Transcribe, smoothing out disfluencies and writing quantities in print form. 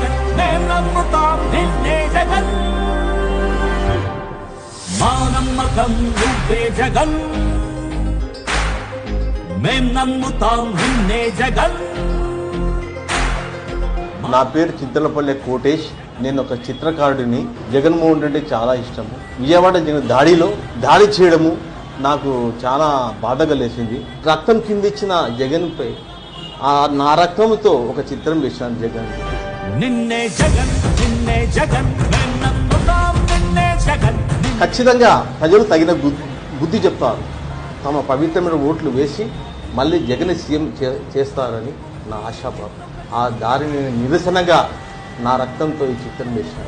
జగన్ మేం నమ్ముతాం నిన్నే జగన్ మా నమ్మకం నువ్వే జగన్ మేం నమ్ముతాం నిన్నే జగన్. నా పేరు చింతలపల్లె కోటేష్. నేను ఒక చిత్రకారుడిని. జగన్మోహన్ రెడ్డి చాలా ఇష్టము. విజయవాడ దాడి చేయడము నాకు చాలా బాధ కలిసింది. రక్తం కిందిచ్చిన జగన్పై నా రక్తంతో ఒక చిత్రం వేశాను. జగన్ నిన్నే జగన్ నిన్నే జగన్ మేం నమ్ముతాం నిన్నే జగన్. ఖచ్చితంగా ప్రజలు తగిన బుద్ధి చెప్తారు. తమ పవిత్రమైన ఓట్లు వేసి మళ్ళీ జగన్ సీఎం చేస్తారని నా ఆశాభావం. ఆ దారిని నిరసనగా నా రక్తంతో ఈ చిత్రం వేశాను.